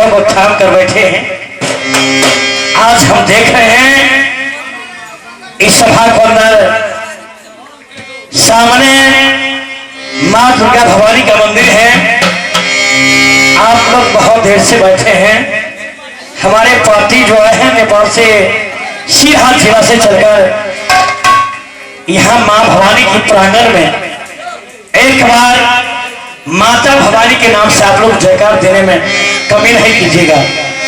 जगह को थाम कर बैठे हैं। आज हम देख रहे हैं इस सभा को अंदर सामने मां दुर्गा भवानी का मंदिर है। आप लोग बहुत देर से बैठे हैं। हमारे पार्टी जो आए हैं नेपाल से सीधा जिला से चलकर यहाँ मां भवानी की प्रांगण में एक बार माता भवानी के नाम से आप लोग जयकार देने में कमी नहीं कीजिएगा,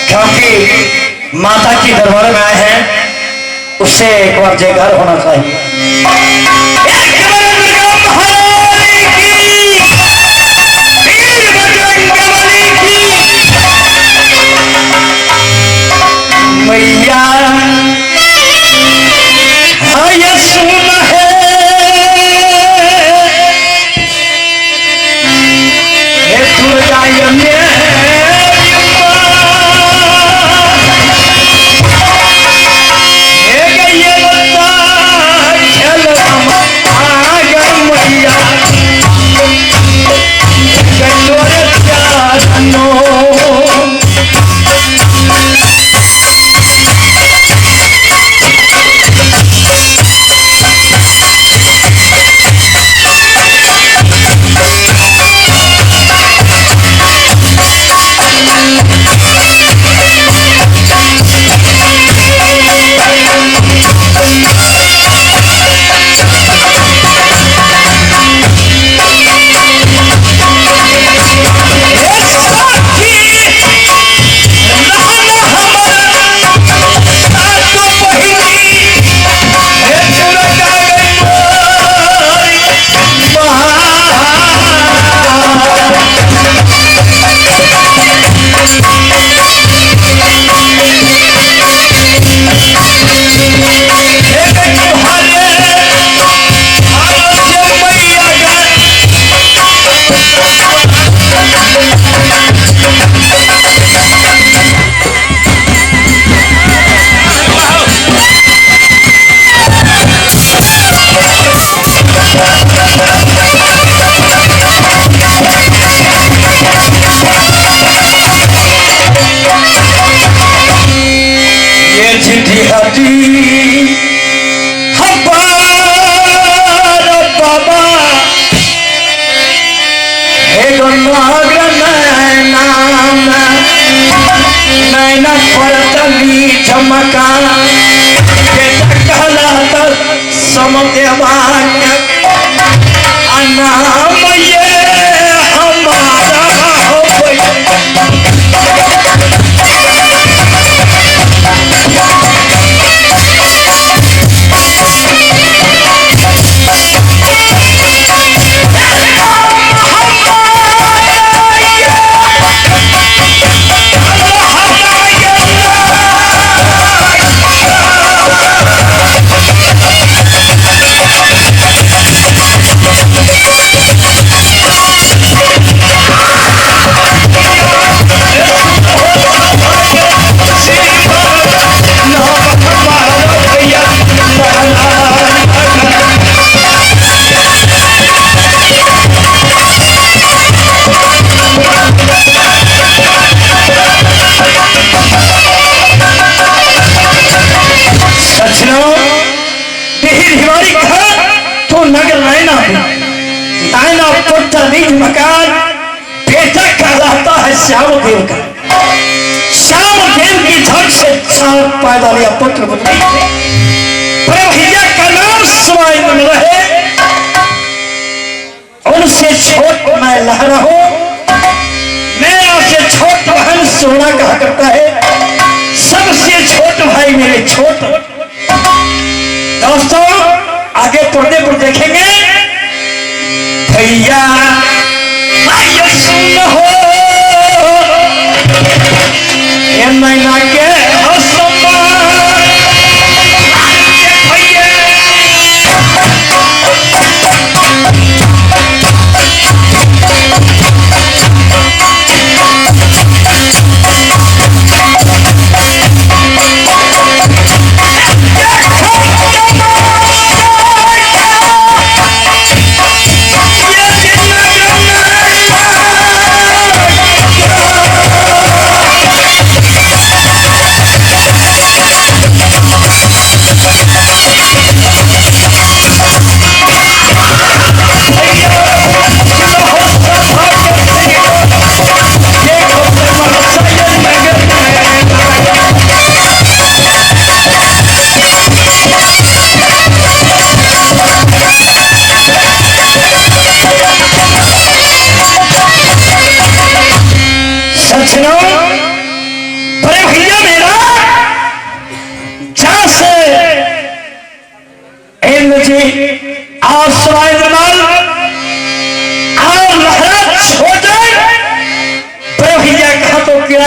क्योंकि माता की दरबार में आए हैं, उससे एक बार जयकार होना चाहिए। मैया सुन है दुर्गा मकान बेटा कहलाता है श्याम देव का। श्याम देव की धड़ से 4 पैदा लिया पुत्र बने, भैया का नाम सवाई बन रहे। उनसे छोट मैं लहरा हूं, मेरा से छोट बहन सोना कहा करता है, सबसे छोट भाई मेरे छोट। दोस्तों आगे पर्दे पर देखेंगे भैया सुन हो ये मैना के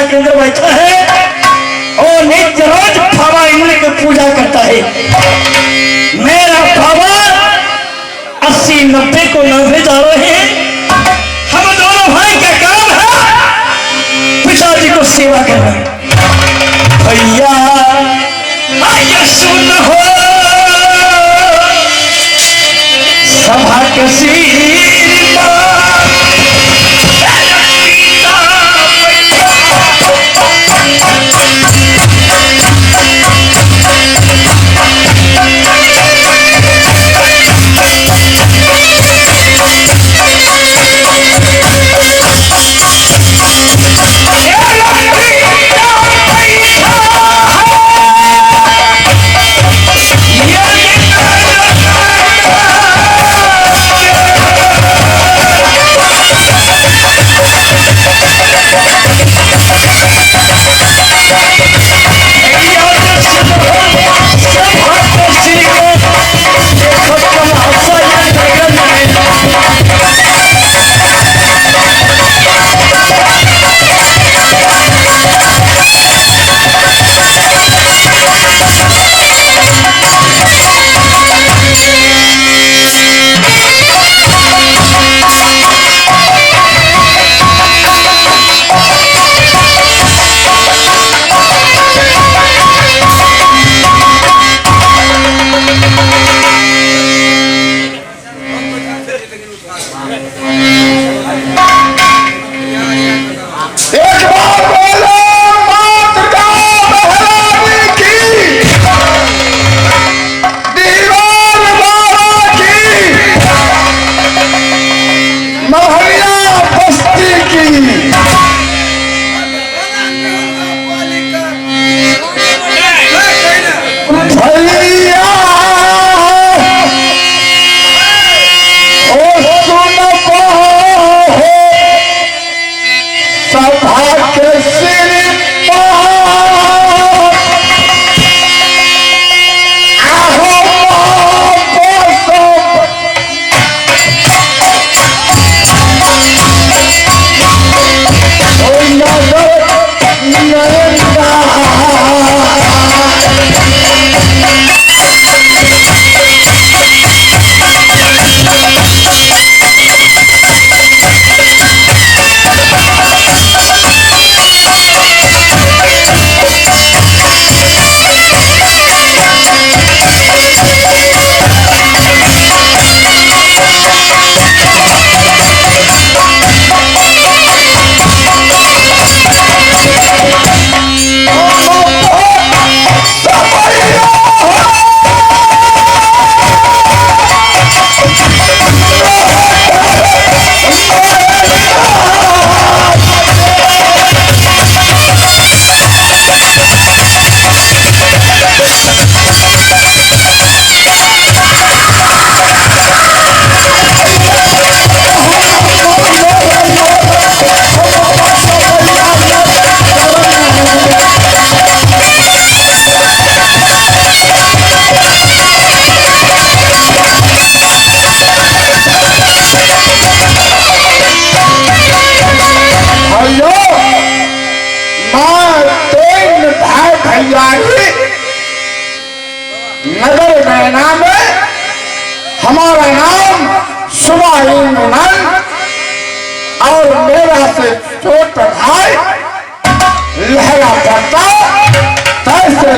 शिला के अंदर बैठा है और नित्य रोज बाबा इंद्र की पूजा करता है। मेरा बाबा 80-90 को 90 जा रहे हैं। हम दोनों भाई का काम है पिताजी को सेवा करना। भैया आइए सुन हो सभा के नगर नैना में हमारा नाम सुबह और मेरा से छोटा भाई लहरा पड़ता तैसे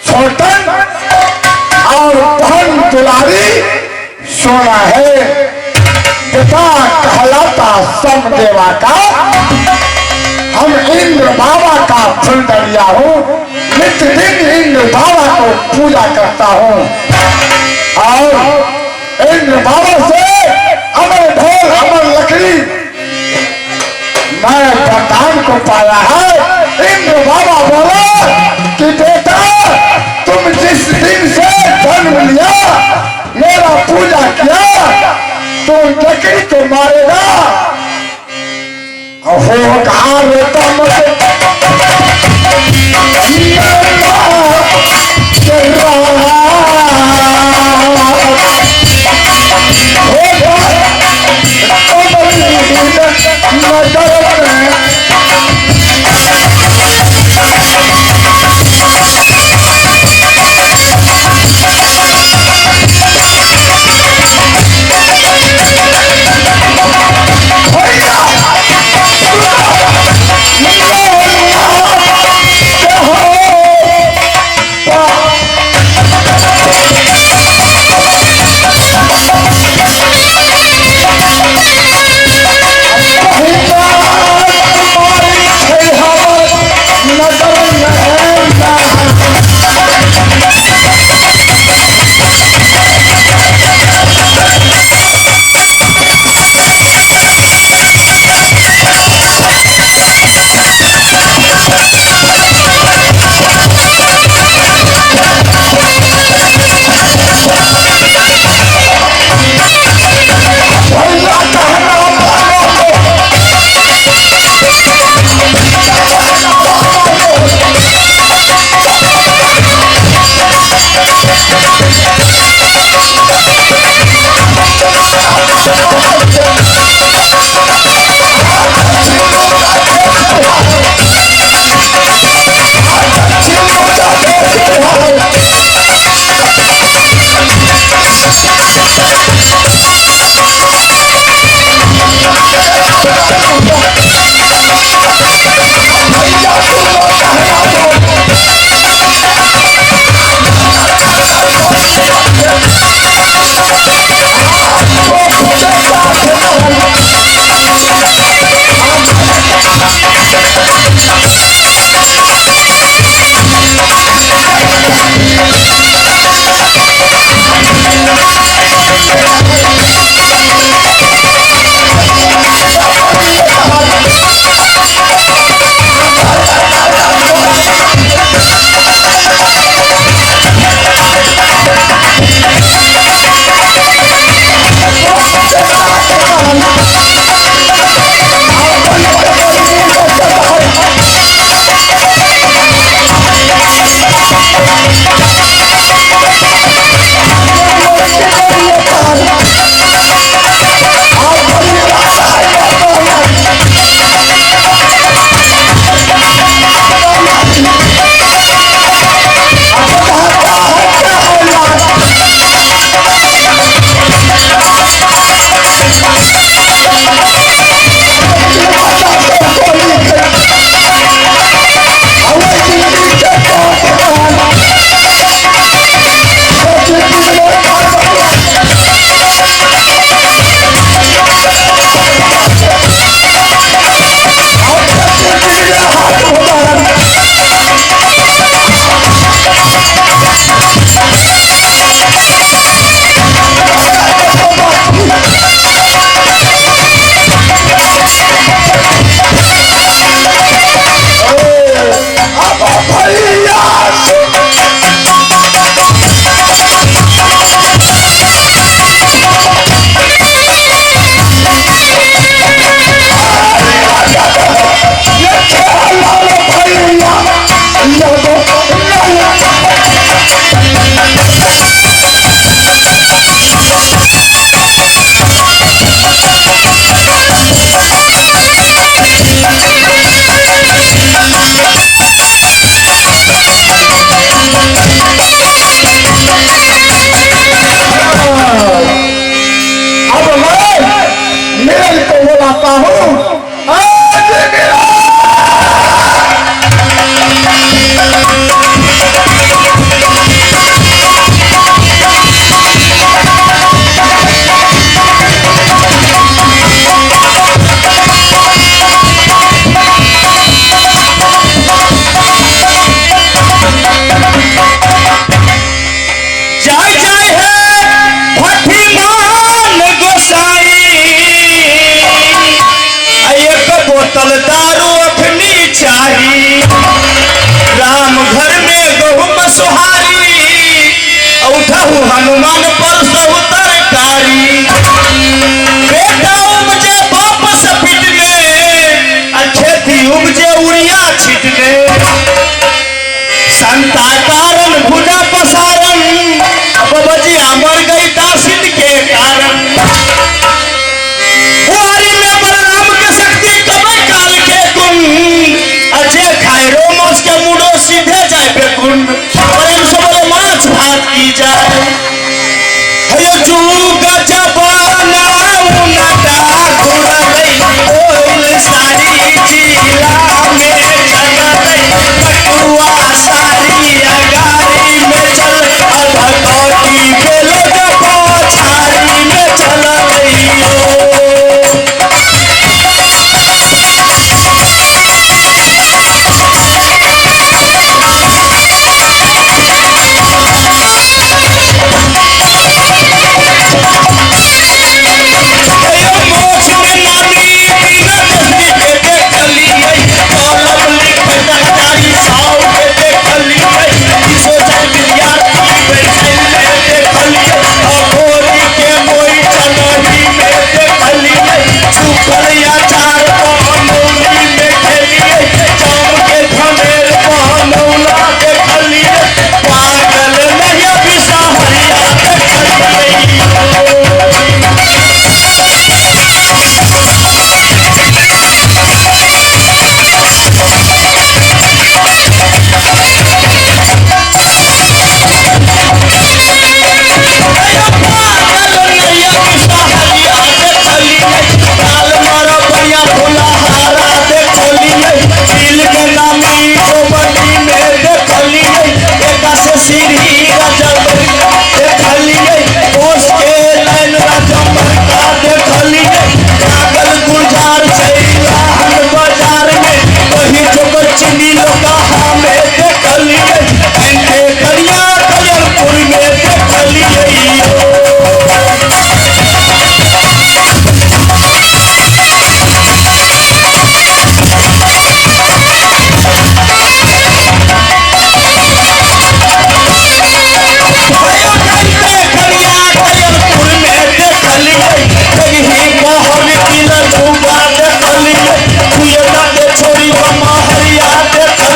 छोटन और बहन दुलारी सोना है। पिता कहलाता समदेवा का, हम इंद्र बाबा का फुलदरिया हूँ। नित्य दिन इंद्र बाबा को पूजा करता हूँ और इंद्र बाबा से अमर ढोल अमर लकड़ी मैं वरदान को पाया है। इंद्र बाबा बोला कि बेटा तुम जिस दिन से जन्म लिया मेरा पूजा किया तो लकड़ी को मारेगा होकार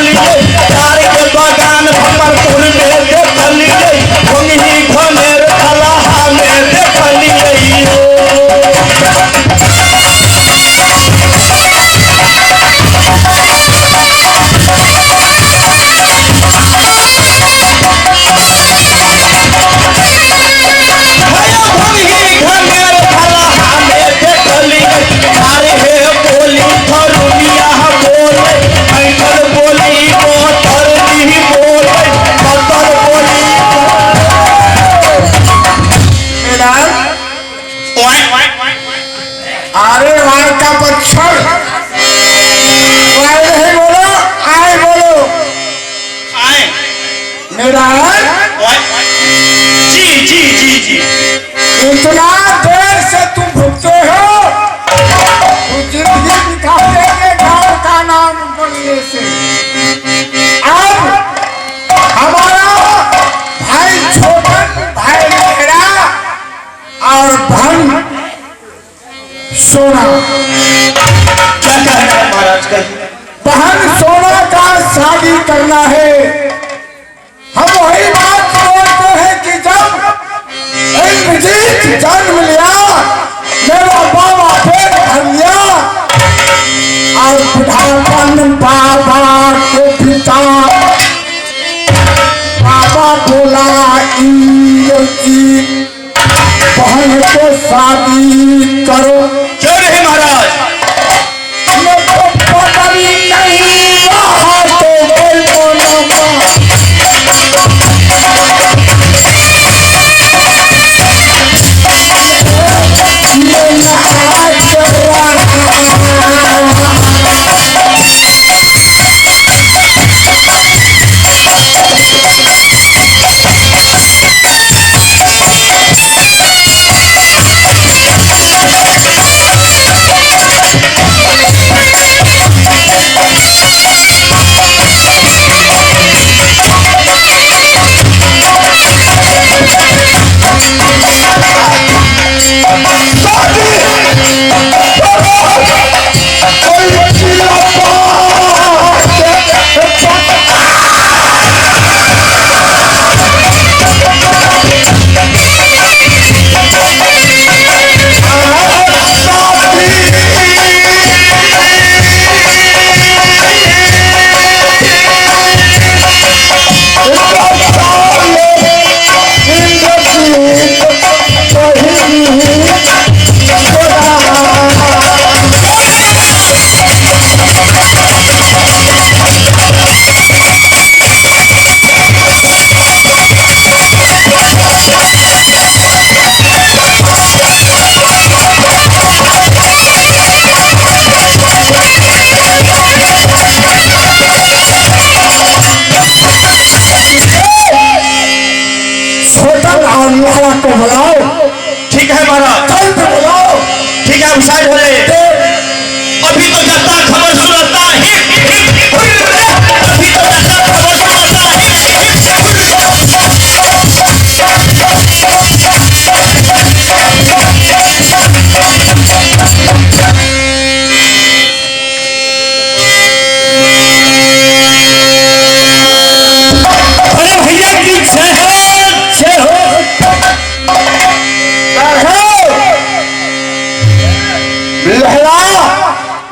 देखलिए तार के बगान भमरपुर में देखलिए भंगी घनेर खलाहा में देखलिए अरे वार का पत्थर नहीं बोलो आए बोलो आए मेरा जी जी जी जी इतना देर से तुम भुगते हो तो जिंदगी बिता देंगे गाँव का नाम बोलने से। अब हमारा भाई छोटन भाई मेरा और बहन सोना क्या कहना है महाराज का बहन सोना का शादी करना है। हम वही बात बोलते हैं कि जब इंद्रजीत जन्म लिया मेरा बाबा पेट भर लिया और बुढ़ापन बाबा के पिता बाबा बोला बहन को शादी करो। क्यों नहीं महाराज तो पता नहीं रहा तो ठीक है महाराज ठीक है हम साइड हो जाइए अभी तो जाता खबर सुनाता है अभी तो जाता खबर सुनाता अरे भैया की जय हो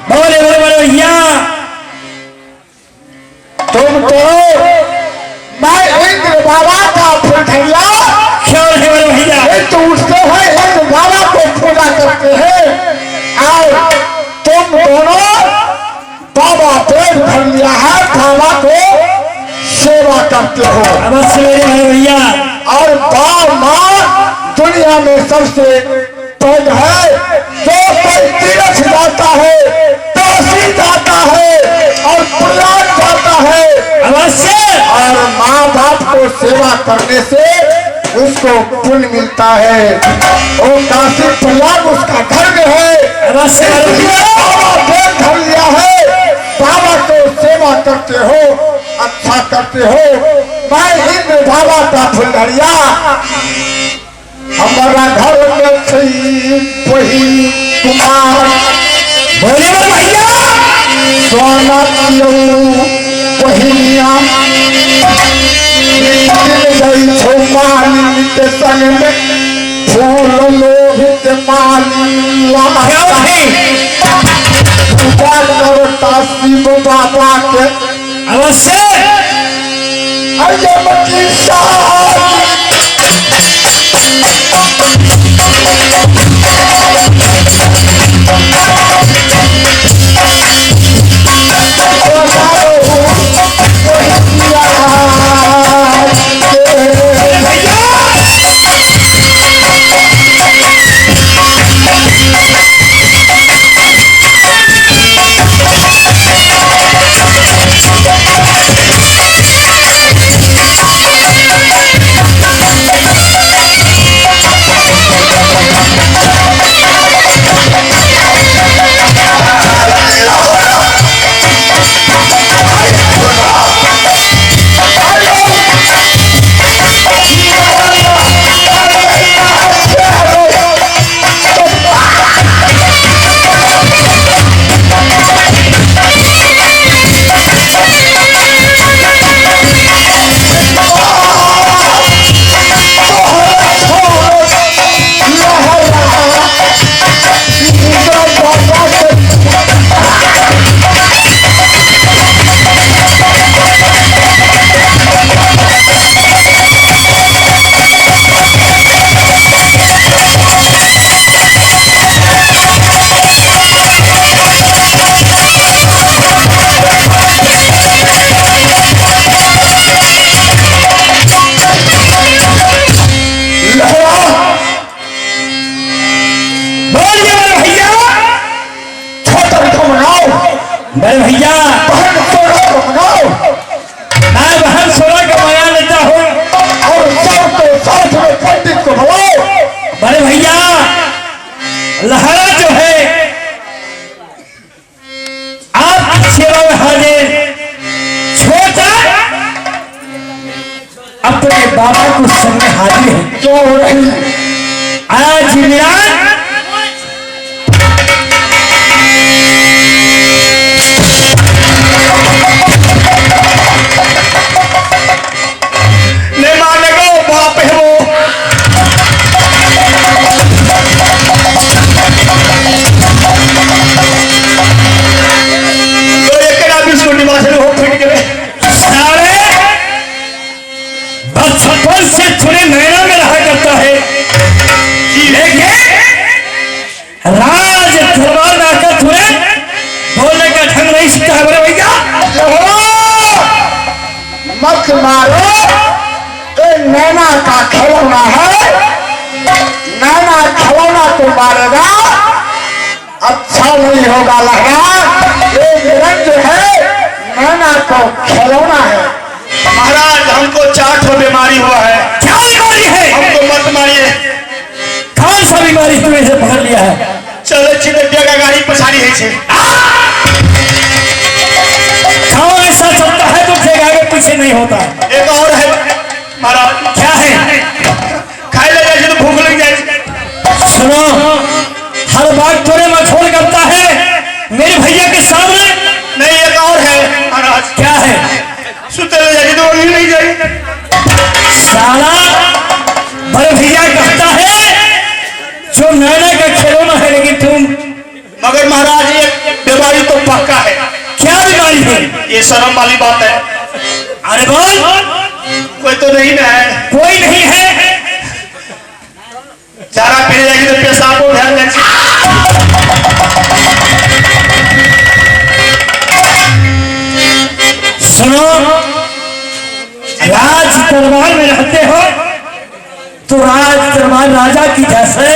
बोले बोले बोले भैया तुम तो मैं इंद्र बाबा का फुलठैया क्यों नहीं बोले भैया तो उठते हैं इंद्र बाबा को पूजा करते हैं और तुम दोनों बाबा पेट भर लिया है बाबा को सेवा करते हो। अवश्य मेरे भैया और बाप माँ दुनिया में सबसे पद है जो कोई तीर्थ जाता है काशी जाता है और प्रयाग जाता है अवश्य और माँ बाप को सेवा करने से उसको पुण्य मिलता है। वो काशी प्रयाग उसका धर्म है। अवश्य बाबा पेट भर लिया है बाबा को सेवा करते हो अच्छा करते हो। मैं इंद्र बाबा का फुलझड़िया हमारा घर में थी वही कुमार बोले भैया सोना पियो वही बहिनिया गई छो माली के संग में फूल लोहित माली पूजा करता शिव बाबा के अवश्य अयम की शादी बड़े भैया मैं बहन सोना का मजा लेता हूँ और सबके साथ में पंडित को बुलाओ। बड़े भैया लहरा जो है आपकी सेवा में हाजिर छोटा अपने बाबा को संग में हाजिर है। क्यों हो रही आज मेरा बचपन से थोड़े नैना में रहा करता है, लेकिन राज दरबार में आकर थोड़े बोलने का ढंग नहीं सीखता है। बड़े भैया मत मारो, ये नैना का खिलौना है, नैना खिलौना को मारेगा अच्छा नहीं होगा। लहरा ये निरंज है, नैना को खिलौना है। महाराज हमको 4 ठो बीमारी हुआ है। क्या बीमारी है? हमको मत मारिए। कौन सा बीमारी तुम्हें से पकड़ लिया है? चलो चिड़िया का गाड़ी पछाड़ी है छे। कौन ऐसा चलता है तो फिर आगे पीछे नहीं होता। एक और है महाराज। क्या है? खाए ले जाए तो भूख लग जाए। सुनो, हर बात थोड़े मखौल करता है मेरे भैया के सामने। नहीं, एक और है महाराज। क्या है? सुते जाएगी तो अभी नहीं जाएगी। साला बड़े भैया कहता है जो नैना का खिलौना है, लेकिन तुम। मगर महाराज ये बीमारी तो पक्का है। क्या बीमारी है? ये शर्म वाली बात है। अरे बोल, कोई तो नहीं है। कोई नहीं है? चारा पी जाएगी तो पेशाब को ध्यान देगी। सुनो, राज दरबार में रहते हो तो राज दरबार राजा की जैसे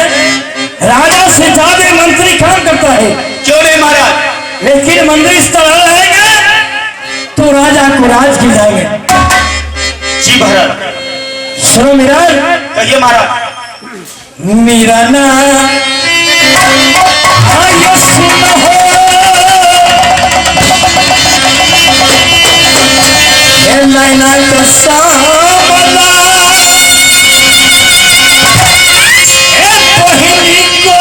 राजा से ज्यादा मंत्री काम करता है। क्यों नहीं महाराज? लेकिन मंत्री इस तरह रहेगा तो राजा को राज की जाएंगे। जी महाराज। सुनो मेरा, कहिए महाराज। मेरा नाम आयो सुनो नैना का सामला पहली को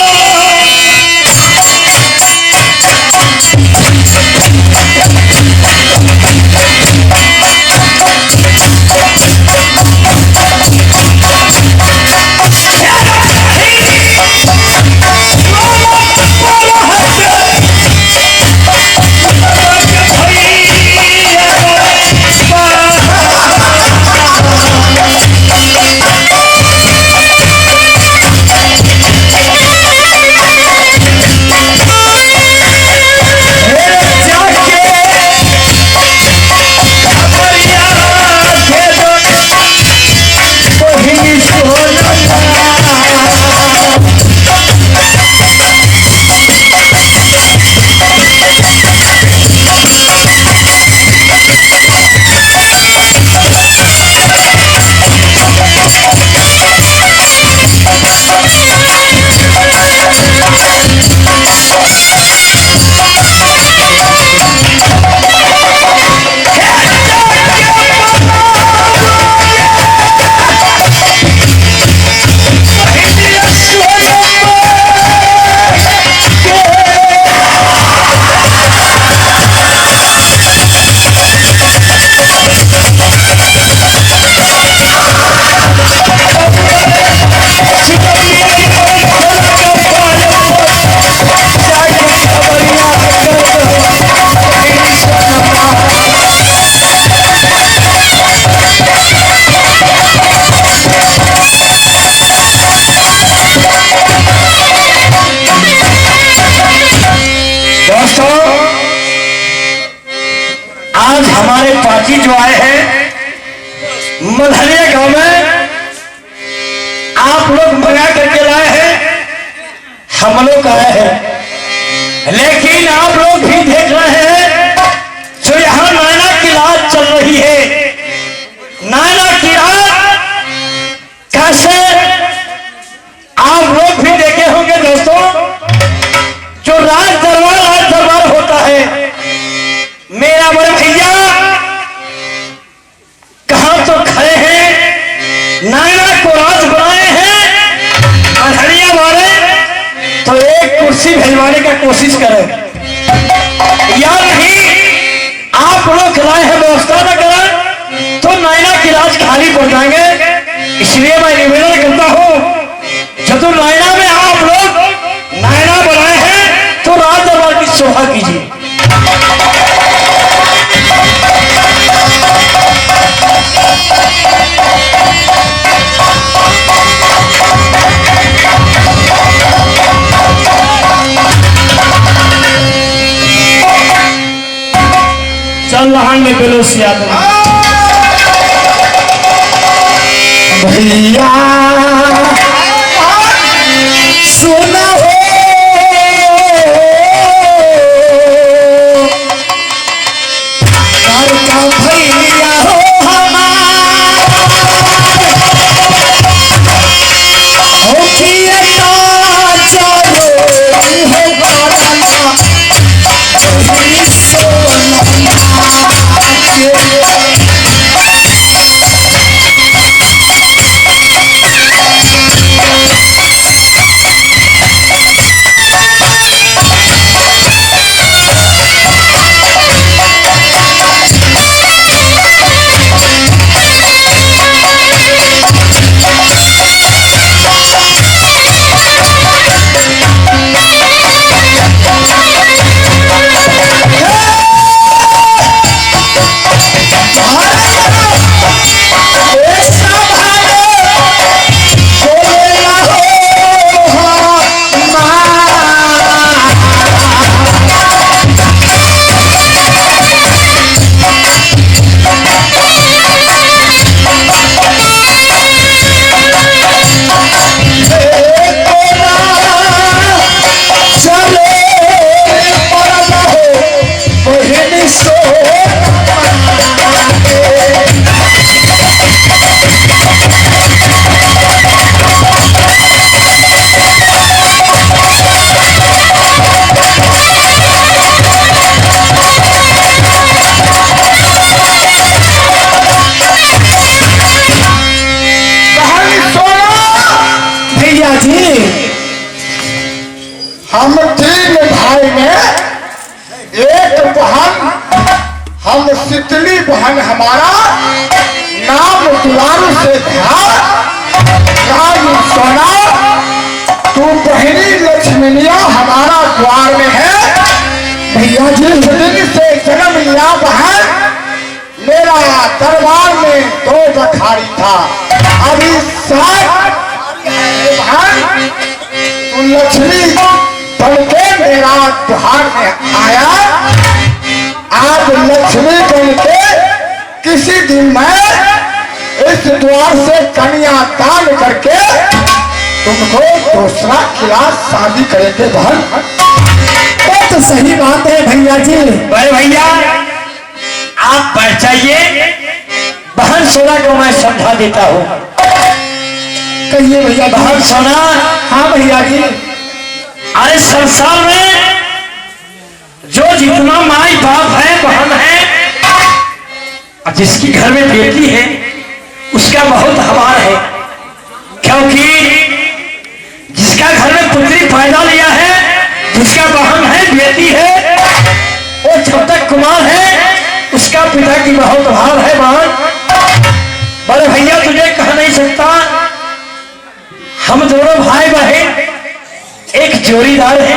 आज हमारे पार्टी जो आए हैं मल्हरिया गांव में, आप लोग मंगा करके लाए हैं, हम लोग आए हैं, लेकिन आप लोग भी देख रहे हैं जो यहाँ नायना की रात चल रही है। नायना की रात कैसे आप लोग भी देखे होंगे दोस्तों, जो राज दरबार होता है। मेरा बड़े भैया कहां तो खड़े हैं, नायना को राज बनाए हैं, मल्हरिया वाले तो एक कुर्सी भिजवाने का कोशिश करें, या नहीं आप लोग लाए हैं व्यवस्था न करें तो नायना की राज खाली पड़ जाएंगे। इसलिए मैं निवेदन करता हूं, जो नायना में आप लोग नायना बनाए हैं तो राज दरबार की शोभा कीजिए। चल रहा में बेलोस यादव भैया सुना हो घर का भैया हो हम तीन भाई में एक बहन, हम शीतली बहन हमारा नाम दुलारू से था राजू सोना, तू बहनी लक्ष्मीनिया हमारा द्वार में है। भैया जिस दिन से जन्म लिया बहन, मेरा दरबार में 2 बखारी था, अभी 7 बहन तू लक्ष्मी बनके मेरा द्वार में आया। आज लक्ष्मी बनके किसी दिन मैं इस द्वार से कन्या दान करके तुमको दूसरा क्लास शादी करेंगे बहन। तो सही बात है भैया जी। बड़े भैया आप बैठ जाइए, बहन सोना को मैं समझा देता हूँ। कहिए भैया। बहन सोना। हाँ भैया जी। अरे संसार में जो जितना माई बाप है, बहन है, और जिसकी घर में बेटी है उसका बहुत आभार है, क्योंकि जिसका घर में पुत्री पैदा लिया है, जिसका बहन है, बेटी है, वो जब तक कुमार है उसका पिता की बहुत आभार है बहन। बड़े भैया तुझे कह नहीं सकता, हम दोनों भाई बहन एक जोड़ीदार है।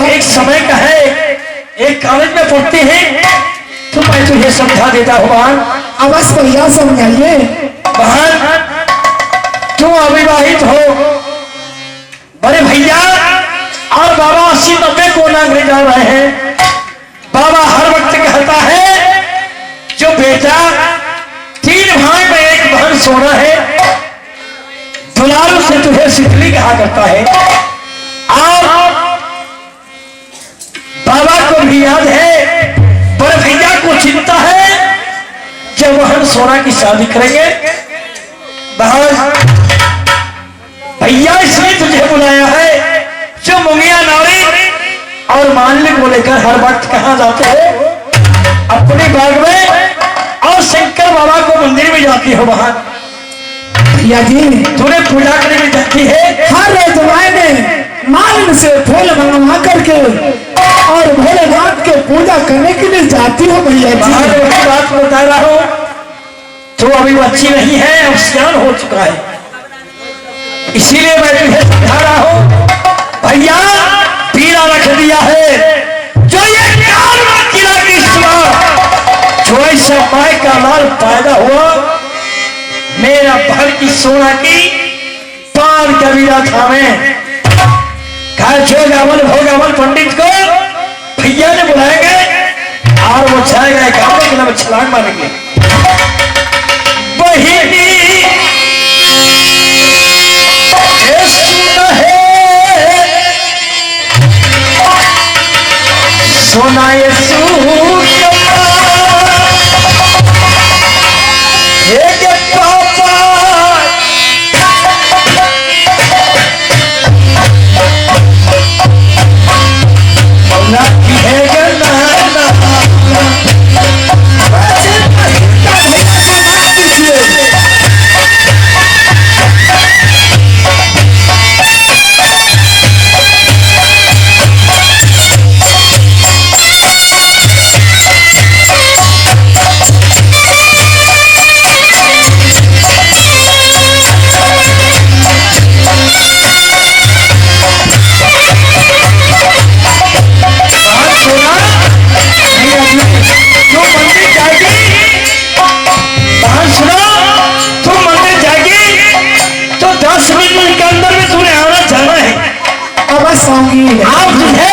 एक समय का है, एक कॉलेज में पढ़ते हैं, तो मैं तुझे समझा देता हूँ बहन। अवश्य भैया समझाइए। बहन तुम अविवाहित हो, बड़े भैया और बाबा 80-90 को नांगरे जा रहे हैं। बाबा हर वक्त कहता है जो बेटा 3 भाई में एक बहन सोना है, दुलारू से तुझे सिकली कहा करता है। और बाबा को भी याद है, पर भैया को चिंता है जब बहन सोना की शादी करेंगे। बहन भैया इसलिए तुझे बुलाया है, जो मुंगिया नारी और मालिक को लेकर हर वक्त कहाँ जाते हो? अपने बाग में, और शंकर बाबा को मंदिर में जाती हो। वहां भैया जी तूने पूजा करने में जाती है। हर रोज में मालिक से फूल मंगवा करके और भोलेनाथ के पूजा करने के लिए जाती हो भैया जी। वही बात बता रहा हूँ, तू अभी बच्ची नहीं है, अब सियान हो चुका है, इसीलिए मैं तुझे समझा रहा हूँ। भैया पीला रख दिया है, जो ये किला की जो ऐसा माय का लाल पैदा हुआ, मेरा भर की सोना की पान कबीरा था। मैं भोगावल पंडित को भैया ने बुलाएंगे और वो जाएगा गाँव के नाम छलांग मारेंगे। बहिनी सोना ये आप तुझे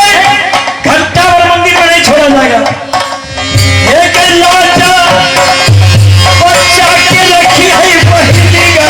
घंटा भर मंदिर में नहीं छोड़ा जाएगा। एक लाचा बच्चा के रखी है बहिनी का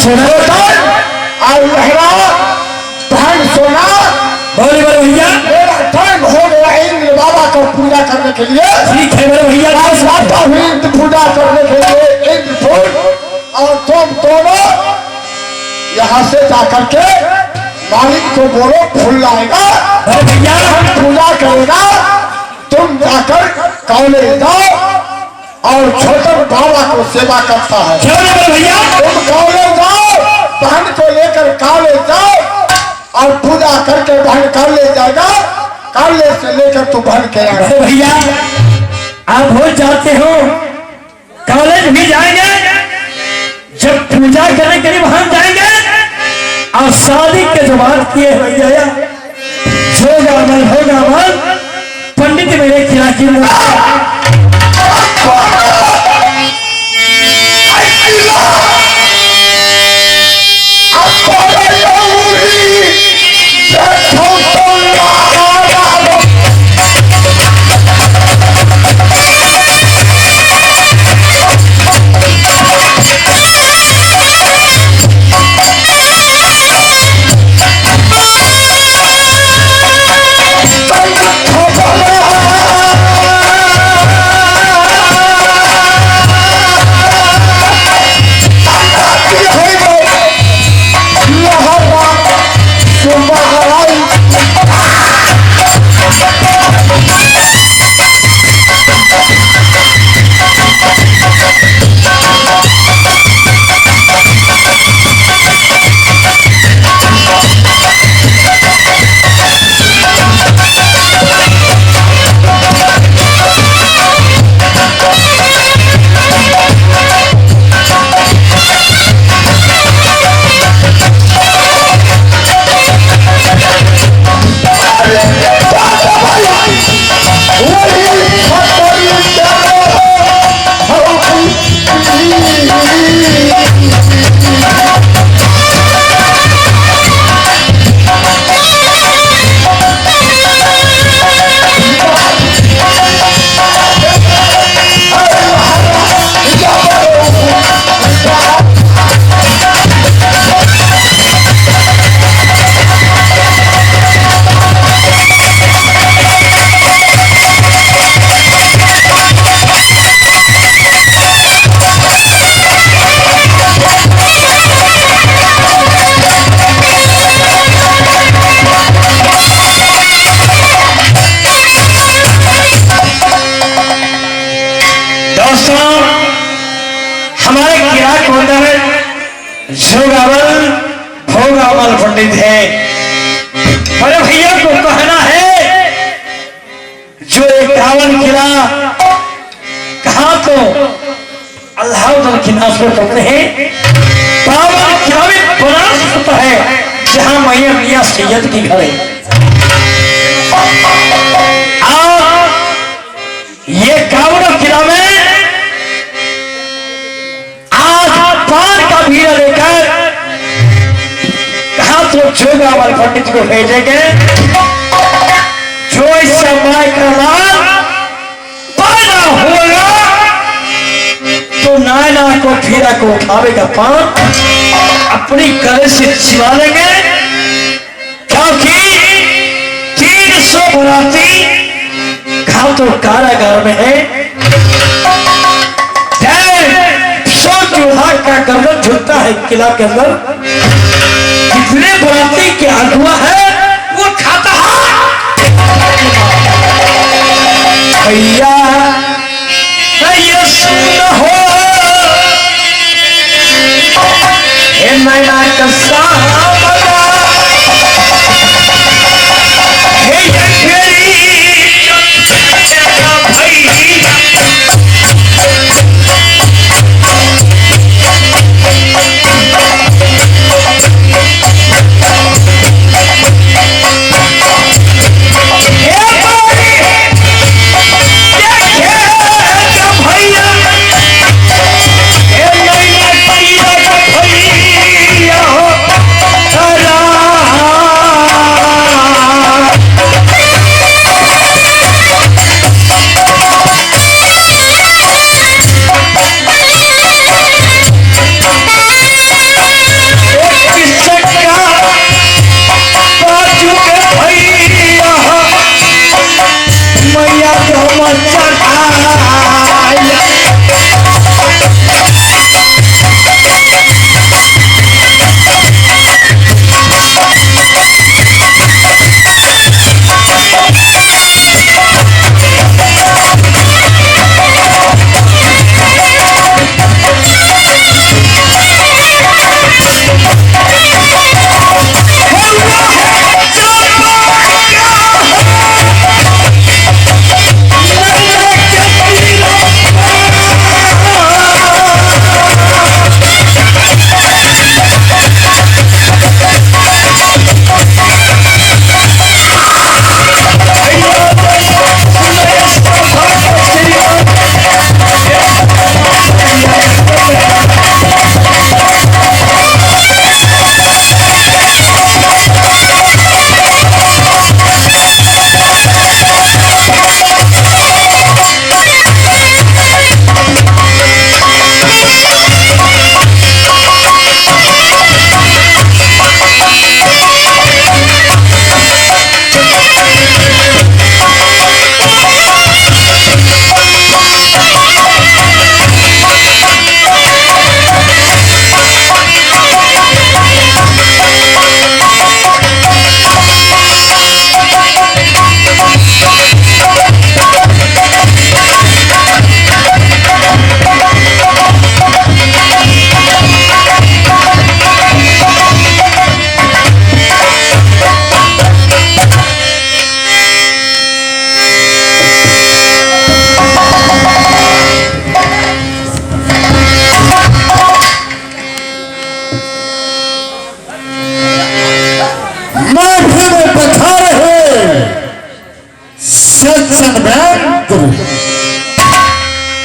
सोना और लहरा धन सोना। बोले बड़े भैया मेरा धन हो गया इंद्र बाबा को पूजा करने के लिए। ठीक है बड़े भैया, इंद्र पूजा करने के लिए इंद्र फूल और तुम दोनों यहाँ से जाकर के मालिक को बोलो फूल लाएगा। भैया हम पूजा करेगा, तुम जाकर कॉलेज जाओ और छोटे बाबा को सेवा करता है। भैया तुम कॉलेज जाओ, बहन को लेकर कॉलेज जाओ और पूजा करके बहन कॉलेज जाएगा, कॉलेज से लेकर तू बहन के आएगा। भैया आप हो जाते हो, कॉलेज भी जाएंगे, जब पूजा करने के लिए वहां जाएंगे और शादी के जो बात किए भैया होगा अमल पंडित मेरे खिलाफ जोगावल भोगावल पंडित है। बड़े भैया को कहना है जो 51 किला कहा तो अल्लाह की नाश में पकड़े हैं। 52 किला में बनारस होता है जहां मैया मियां सैयद की घर है। ये 51 किला में आज पान का भीड़ लेकर कहा तो जोगावल पंडित को भेजेंगे। जो इस समय का लाल पैदा होगा तो नायना को फिरा को उठावेगा पान अपनी गले से चिरा लेंगे, क्योंकि 300 बराती कहा तो कारागार में है। का गर्दन झुकता है किला के अंदर। कितने बराती के अगुआ है वो खाता है। भैया ये सुन हो हे नैना का सामना हे यखेरी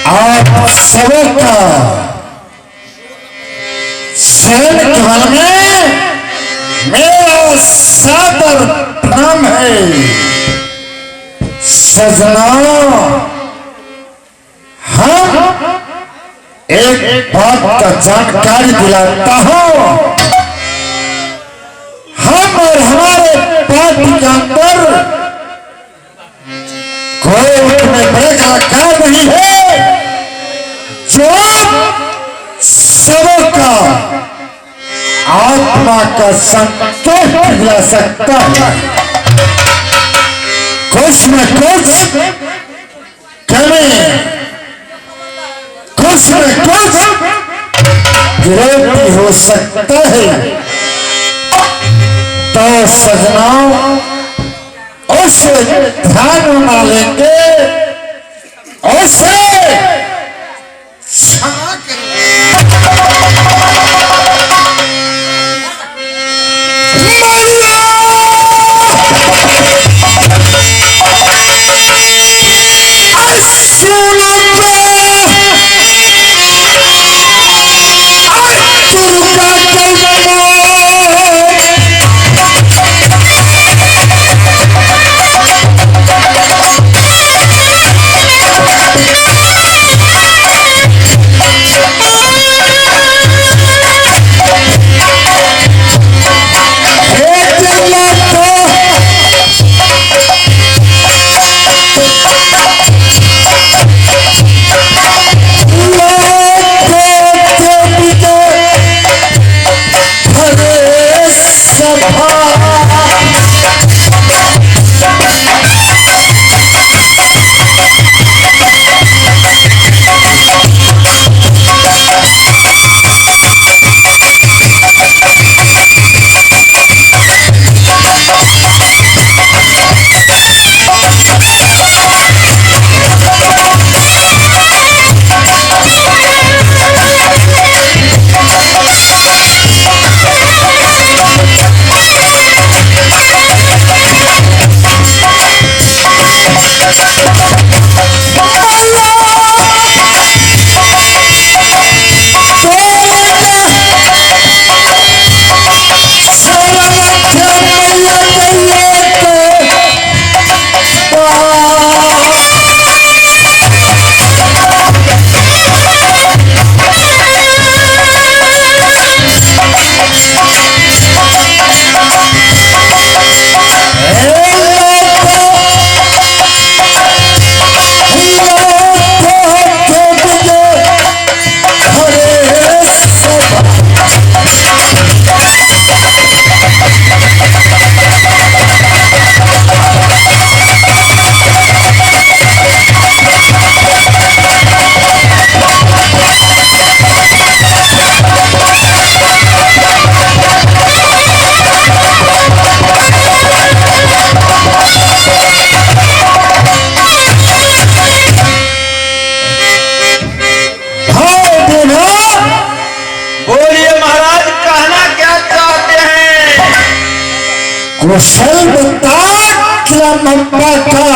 आप सबका शरण केवल में मेरा सादर प्रणाम है। सजना हम एक बात का जानकारी दिलाता हूं। हम और हमारे पार्टी के अंदर कोई उठने बड़े कलाकार नहीं है जो सबका आत्मा का संतोष दिला सकता है। कुछ न कुछ कमी, कुछ न कुछ ग्रह भी हो सकता है। तो सजना उसे ध्यान बना लेंगे, उसे क्षमा कुशल बता क्या मम्मा का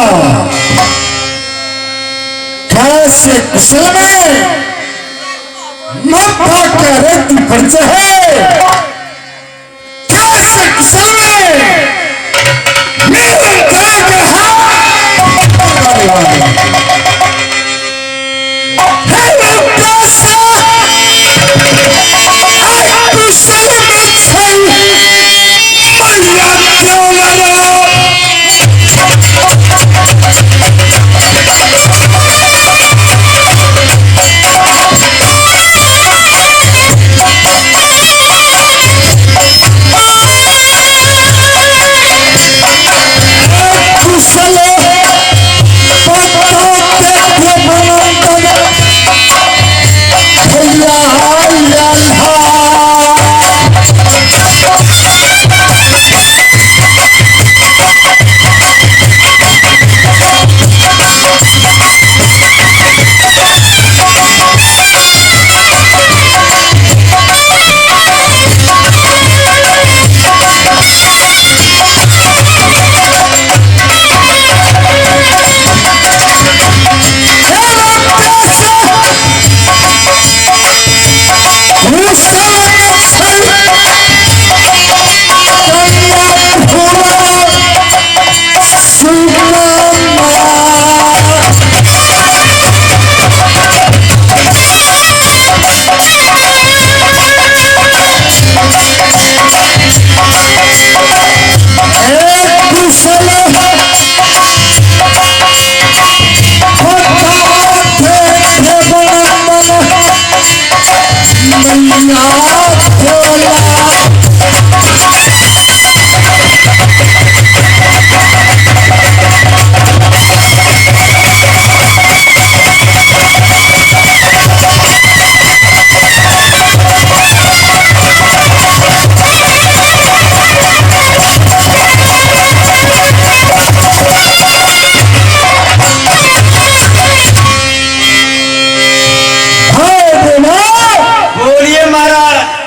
कैसे कुशल में मम्मा का रक्त फर्ज है, कैसे कुशल में मेरा त्याग है।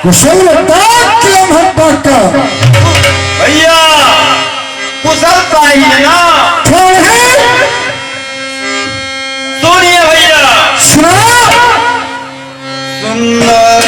कुशल का भैया कुशल चाहिए ना। कौन है? सुनिए भैया, सुना। सुंदर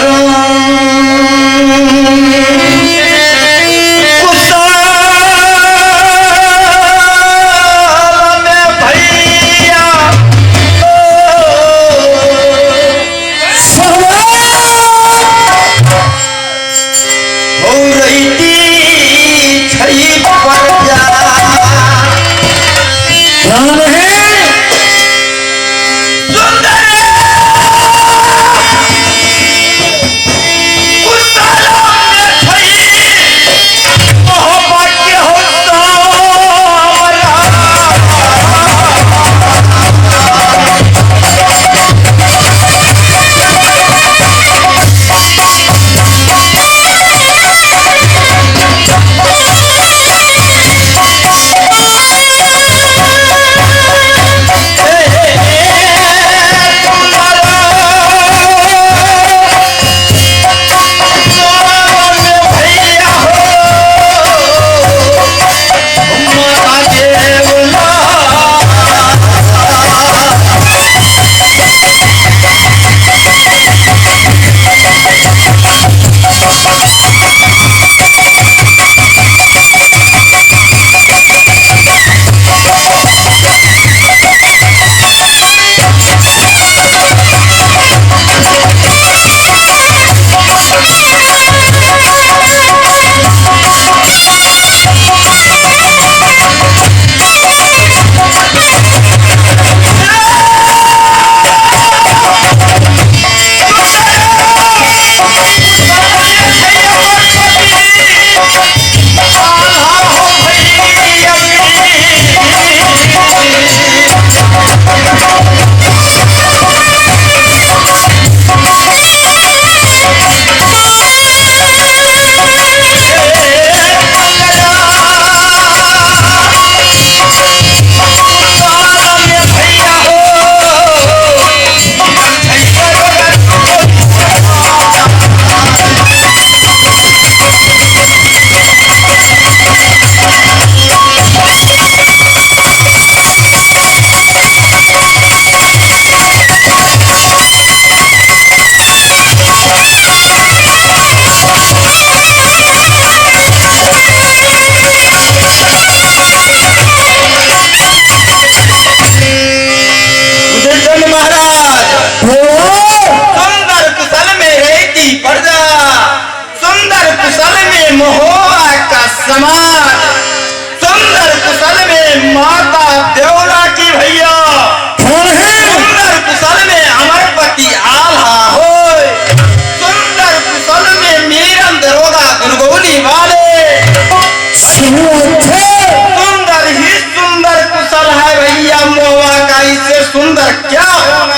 सुंदर क्या होना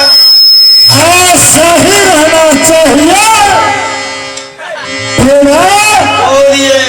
ऐसा ही रहना चाहिए। और ये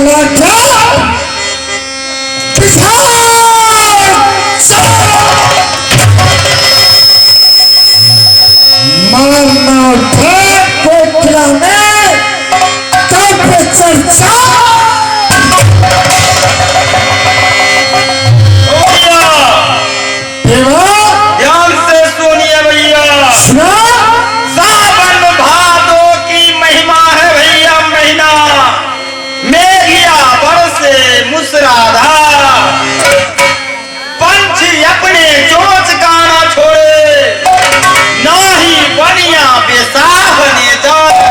लाठा मारना उठे कोठिया में तब चर्चा ध्यान से सुनिए भैया। सावन भादो की महिमा है भैया महीना, मेघिया बरसे मुसराधार, पंछी अपने चोंच गाना छोड़े, नाही बनिया बेसाहने जाए।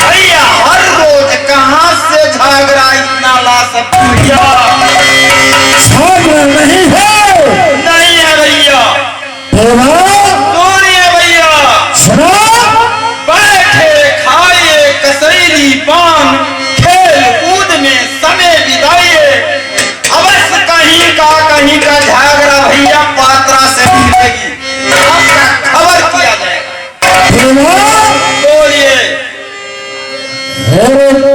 भैया हर रोज कहाँ से झगड़ा इतना ला सकते भैया? झगड़ा नहीं है, नहीं है भैया। सुनिए भैया, बैठे खाइए कसैली पान, खेल कूद में समय बिताइए। अवश्य कहीं का झगड़ा भैया पात्रा से मिलेगी, आपका खबर किया जाएगा। बोलिए।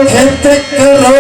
खेत करो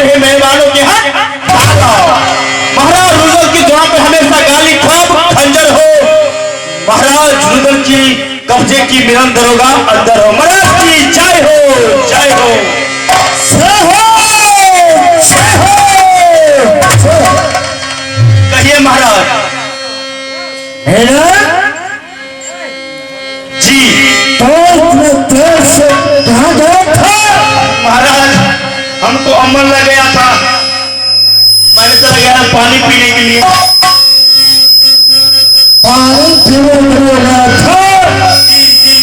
रहे मेहमानों के यहाँ महाराज रुदल की दुआ पे हमेशा गाली खाब खंजर हो। महाराज रुदल की कब्जे की मिलन दरोगा अंदर हो। महाराज की जय हो, जय हो। कहिए महाराज। जी देर से कहाँ गया था? महाराज हमको अमल लग गया था, मैंने चला गया पानी पीने के लिए। पानी पीने के लिए गया था? जी जी।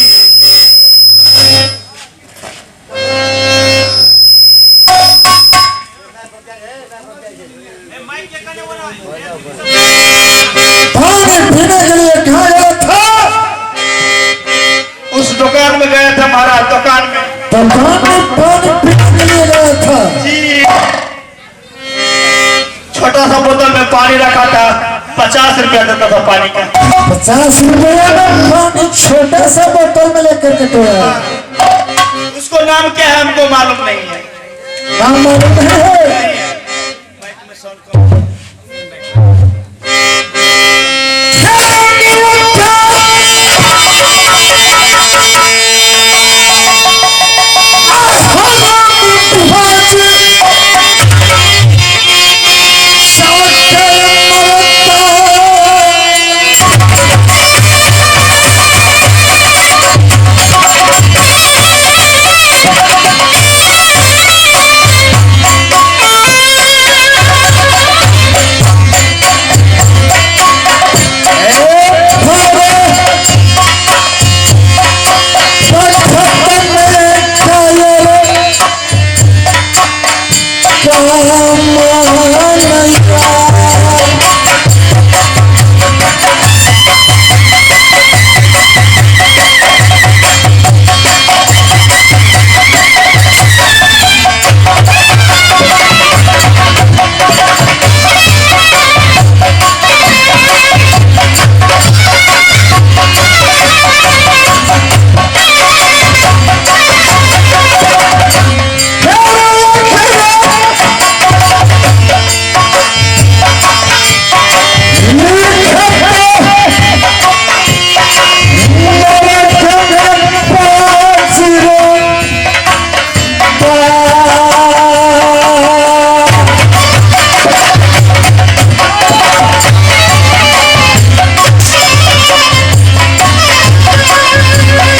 पानी पीने के लिए कहाँ गया था? उस दुकान में गया था महाराज, दुकान में। दुकान में पानी पीने के लिए गया था? जी। छोटा सा बोतल में पानी रखा था, 50 रुपया देता था पानी का। 50 रुपया में पानी छोटा सा बोतल में लेकर के तो आया। उसको नाम क्या है हमको मालूम नहीं है। नाम मालूम है? Oh,